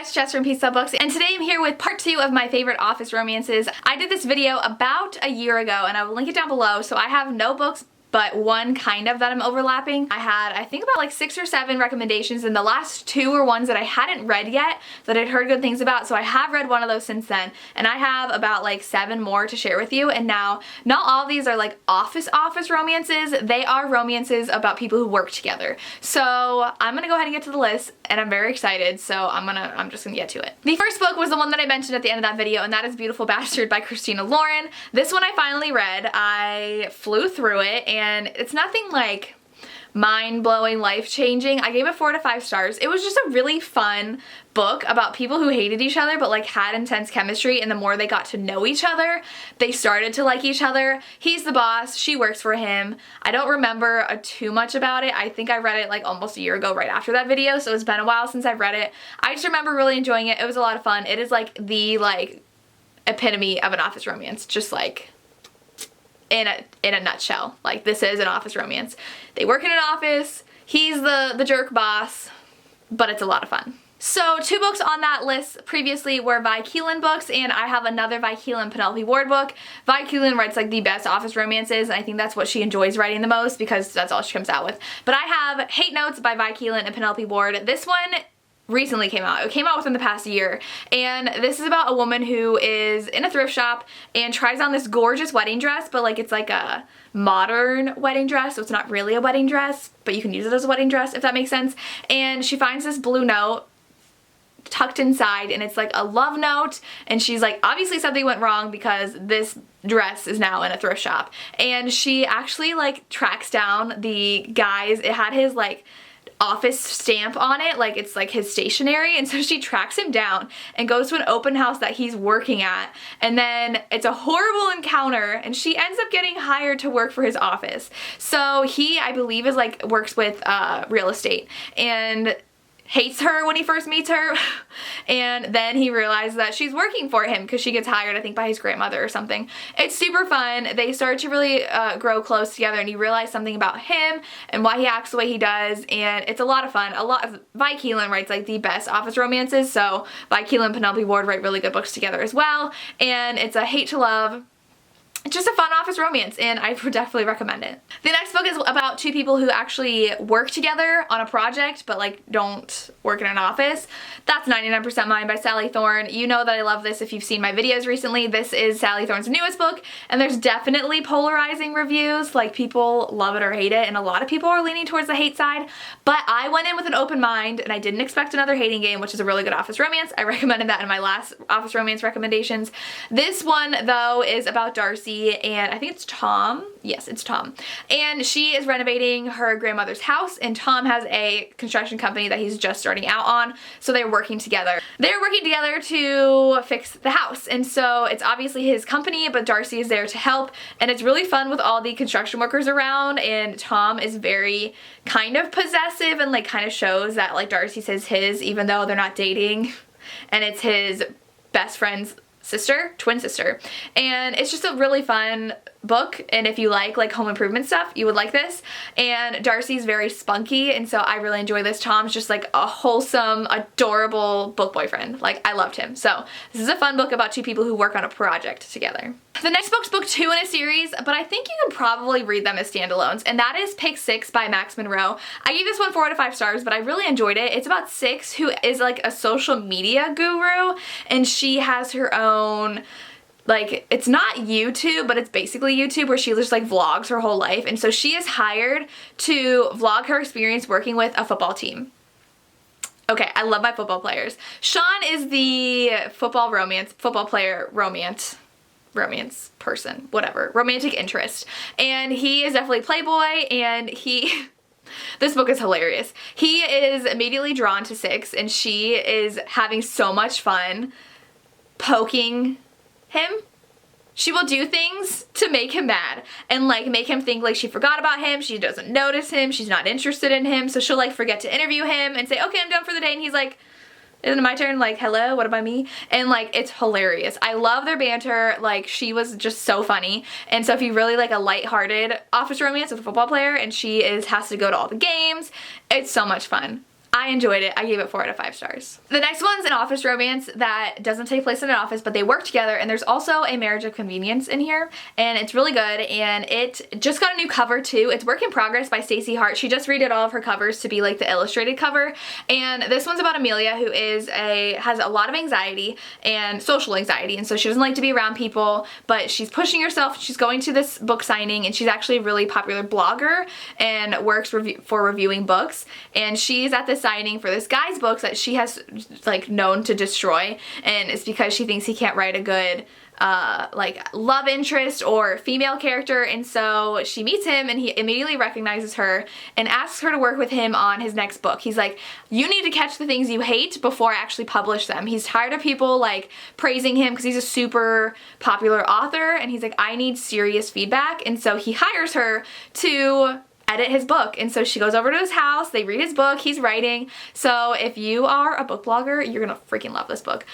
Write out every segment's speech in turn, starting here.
guys, Jess from Pizza Books, and today I'm here with part 2 of my favorite office romances. I did this video about a year ago and I will link it down below. So I have no books but one kind of that I'm overlapping. I had, I think, about like 6 or 7 recommendations, and the last 2 were ones that I hadn't read yet that I'd heard good things about, so I have read one of those since then, and I have about like 7 more to share with you. And now, not all of these are like office romances, they are romances about people who work together. So I'm gonna go ahead and get to the list, and I'm very excited, so I'm just gonna get to it. The first book was the one that I mentioned at the end of that video, and that is Beautiful Bastard by Christina Lauren. This one I finally read. I flew through it, and it's nothing like mind-blowing, life-changing. I gave it 4 to 5 stars. It was just a really fun book about people who hated each other but like had intense chemistry, and the more they got to know each other, they started to like each other. He's the boss, she works for him. I don't remember too much about it. I think I read it like almost a year ago right after that video, so it's been a while since I've read it. I just remember really enjoying it. It was a lot of fun. It is like the epitome of an office romance, just like in a nutshell. Like, this is an office romance. They work in an office, he's the jerk boss, but it's a lot of fun. So 2 books on that list previously were Vi Keelan books, and I have another Vi Keelan Penelope Ward book. Vi Keelan writes like the best office romances, and I think that's what she enjoys writing the most because that's all she comes out with. But I have Hate Notes by Vi Keelan and Penelope Ward. This one recently came out. It came out within the past year, and this is about a woman who is in a thrift shop and tries on this gorgeous wedding dress, but like it's like a modern wedding dress, so it's not really a wedding dress, but you can use it as a wedding dress if that makes sense. And she finds this blue note tucked inside, and it's like a love note, and she's like, obviously something went wrong because this dress is now in a thrift shop. And she actually like tracks down the guys. It had his like office stamp on it, like it's like his stationery, and so she tracks him down and goes to an open house that he's working at, and then it's a horrible encounter, and she ends up getting hired to work for his office. So he, I believe, is like works with real estate and hates her when he first meets her, and then he realizes that she's working for him because she gets hired, I think, by his grandmother or something. It's super fun. They start to really grow close together, and you realize something about him and why he acts the way he does, and it's a lot of fun. A lot of Vi Keelan writes like the best office romances, so Vi Keelan and Penelope Ward write really good books together as well, and it's a hate to love. It's just a fun office romance, and I would definitely recommend it. The next book is about 2 people who actually work together on a project but like don't work in an office. That's 99% Mine by Sally Thorne. You know that I love this if you've seen my videos recently. This is Sally Thorne's newest book, and there's definitely polarizing reviews. Like, people love it or hate it, and a lot of people are leaning towards the hate side, but I went in with an open mind and I didn't expect another hating game, which is a really good office romance. I recommended that in my last office romance recommendations. This one, though, is about Darcy, and I think it's Tom. Yes, it's Tom. And she is renovating her grandmother's house, and Tom has a construction company that he's just starting out on, so they're working together. They're working together to fix the house, and so it's obviously his company, but Darcy is there to help, and it's really fun with all the construction workers around, and Tom is very kind of possessive and like kind of shows that like Darcy says his, even though they're not dating, and it's his best friend's sister, twin sister. And it's just a really fun book, and if you like home improvement stuff, you would like this. And Darcy's very spunky, and so I really enjoy this. Tom's just like a wholesome, adorable book boyfriend. Like, I loved him. So this is a fun book about 2 people who work on a project together. The next book's book 2 in a series, but I think you can probably read them as standalones, and that is PickSix by Max Monroe. I gave this one 4 to 5 stars, but I really enjoyed it. It's about Six, who is like a social media guru, and she has her own, like, it's not YouTube, but it's basically YouTube, where she just like vlogs her whole life, and so she is hired to vlog her experience working with a football team. Okay, I love my football players. Sean is the football player romance person, whatever, romantic interest, and he is definitely playboy, and this book is hilarious. He is immediately drawn to Six, and she is having so much fun poking him. She will do things to make him mad and like make him think like she forgot about him, she doesn't notice him, she's not interested in him, so she'll like forget to interview him and say, okay, I'm done for the day, and he's like, isn't it my turn? Like, hello, what about me? And like, it's hilarious. I love their banter. Like, she was just so funny. And so if you really like a lighthearted office romance with a football player, and she has to go to all the games, it's so much fun. I enjoyed it. I gave it 4 out of 5 stars. The next one's an office romance that doesn't take place in an office, but they work together, and there's also a marriage of convenience in here, and it's really good, and it just got a new cover too. It's Work in Progress by Stacey Hart. She just redid all of her covers to be like the illustrated cover, and this one's about Amelia, who has a lot of anxiety and social anxiety, and so she doesn't like to be around people, but she's pushing herself. She's going to this book signing, and she's actually a really popular blogger and works for reviewing books, and she's at this signing for this guy's books that she has like known to destroy, and it's because she thinks he can't write a good like love interest or female character, and so she meets him and he immediately recognizes her and asks her to work with him on his next book. He's like, you need to catch the things you hate before I actually publish them. He's tired of people like praising him because he's a super popular author, and he's like, I need serious feedback, and so he hires her to edit his book. And so she goes over to his house, they read his book, he's writing. So if you are a book blogger, you're gonna freaking love this book.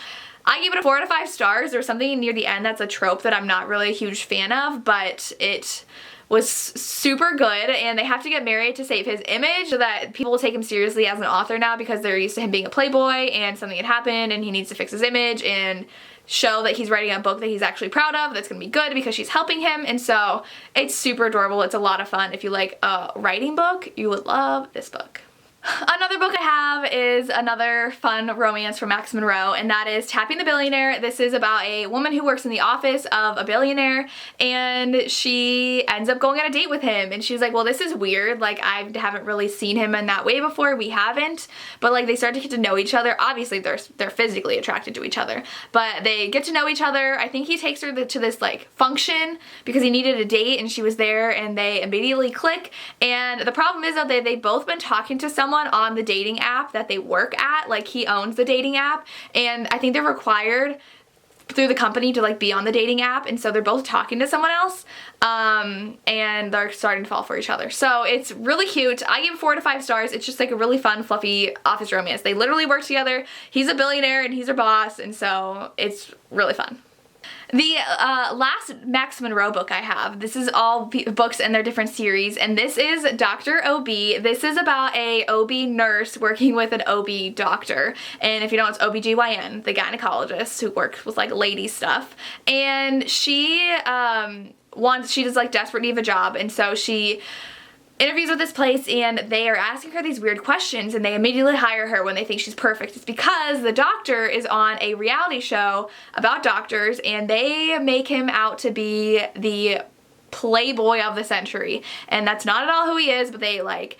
I gave it a 4 out of 5 stars. There's something near the end that's a trope that I'm not really a huge fan of, but it was super good, and they have to get married to save his image so that people will take him seriously as an author now, because they're used to him being a playboy and something had happened and he needs to fix his image and show that he's writing a book that he's actually proud of, that's gonna be good because she's helping him. And so it's super adorable. It's a lot of fun. If you like a writing book, you would love this book. Another book I have is another fun romance from Max Monroe, and that is Tapping the Billionaire. This is about a woman who works in the office of a billionaire, and she ends up going on a date with him, and she's like, well, this is weird, like I haven't really seen him in that way before. We haven't, but like they start to get to know each other. Obviously they're physically attracted to each other, but they get to know each other. I think he takes her to this like function because he needed a date, and she was there, and they immediately click. And the problem is that they've both been talking to someone on the dating app that they work at. Like he owns the dating app, and I think they're required through the company to like be on the dating app, and so they're both talking to someone else, and they're starting to fall for each other. So it's really cute. I give it 4 out of 5 stars. It's just like a really fun, fluffy office romance. They literally work together. He's a billionaire and he's her boss, and so it's really fun. The last Max Monroe book I have, this is all books in their different series, and this is Dr. OB. This is about a OB nurse working with an OB doctor, and if you know, it's OBGYN, the gynecologist who works with like lady stuff, and she does like desperate need of a job, and so she interviews with this place, and they are asking her these weird questions, and they immediately hire her when they think she's perfect. It's because the doctor is on a reality show about doctors, and they make him out to be the playboy of the century, and that's not at all who he is, but they like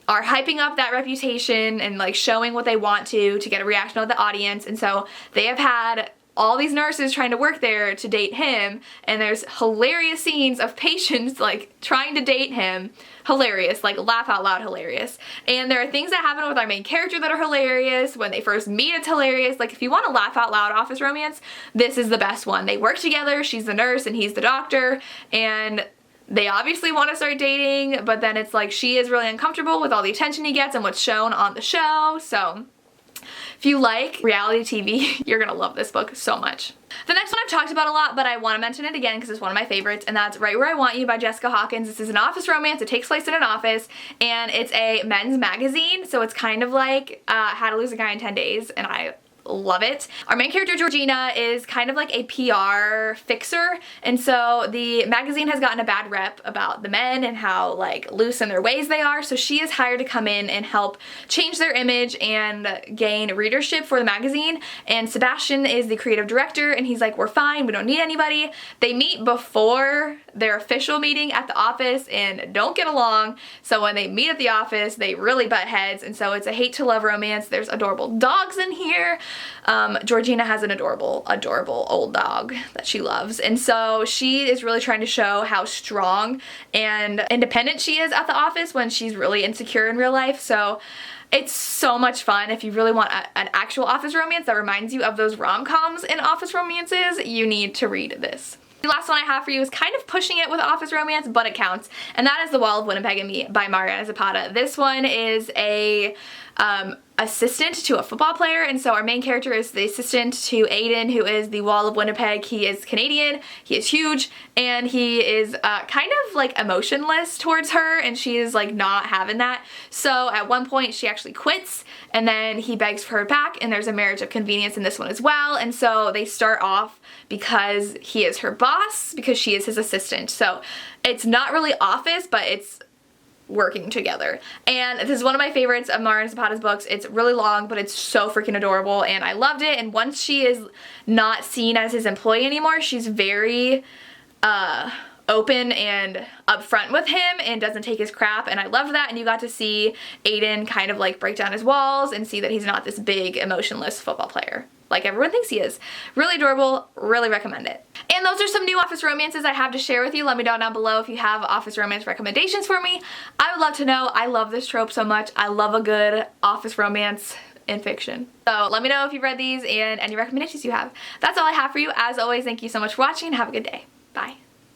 are hyping up that reputation and like showing what they want to get a reaction of the audience. And so they have had all these nurses trying to work there to date him, and there's hilarious scenes of patients like trying to date him. Hilarious, like laugh out loud hilarious. And there are things that happen with our main character that are hilarious. When they first meet, it's hilarious. Like if you want to laugh out loud office romance, this is the best one. They work together, she's the nurse and he's the doctor, and they obviously want to start dating, but then it's like she is really uncomfortable with all the attention he gets and what's shown on the show. So if you like reality TV, you're gonna love this book so much. The next one I've talked about a lot, but I want to mention it again because it's one of my favorites, and that's Right Where I Want You by Jessica Hawkins. This is an office romance. It takes place in an office, and it's a men's magazine, so it's kind of like How to Lose a Guy in 10 Days, and I love it. Our main character Georgina is kind of like a PR fixer, and so the magazine has gotten a bad rep about the men and how like loose in their ways they are, so she is hired to come in and help change their image and gain readership for the magazine. And Sebastian is the creative director, and he's like, we're fine, we don't need anybody. They meet before their official meeting at the office and don't get along, so when they meet at the office they really butt heads, and so it's a hate to love romance. There's adorable dogs in here. Georgina has an adorable old dog that she loves, and so she is really trying to show how strong and independent she is at the office when she's really insecure in real life. So it's so much fun. If you really want an actual office romance that reminds you of those rom-coms in office romances, you need to read this. The last one I have for you is kind of pushing it with office romance, but it counts, and that is The Wall of Winnipeg and Me by Mariana Zapata. This one is a assistant to a football player, and so our main character is the assistant to Aiden, who is the Wall of Winnipeg. He is Canadian, he is huge, and he is kind of like emotionless towards her, and she is like not having that. So at one point she actually quits, and then he begs for her back, and there's a marriage of convenience in this one as well. And so they start off because he is her boss, because she is his assistant. So it's not really office, but it's working together. And this is one of my favorites of Mara Zapata's books. It's really long, but it's so freaking adorable, and I loved it. And once she is not seen as his employee anymore, she's very open and upfront with him and doesn't take his crap, and I loved that. And you got to see Aiden kind of like break down his walls and see that he's not this big emotionless football player like everyone thinks he is. Really adorable, really recommend it. And those are some new office romances I have to share with you. Let me know down below if you have office romance recommendations for me. I would love to know. I love this trope so much. I love a good office romance in fiction. So let me know if you've read these and any recommendations you have. That's all I have for you. As always, thank you so much for watching and have a good day. Bye.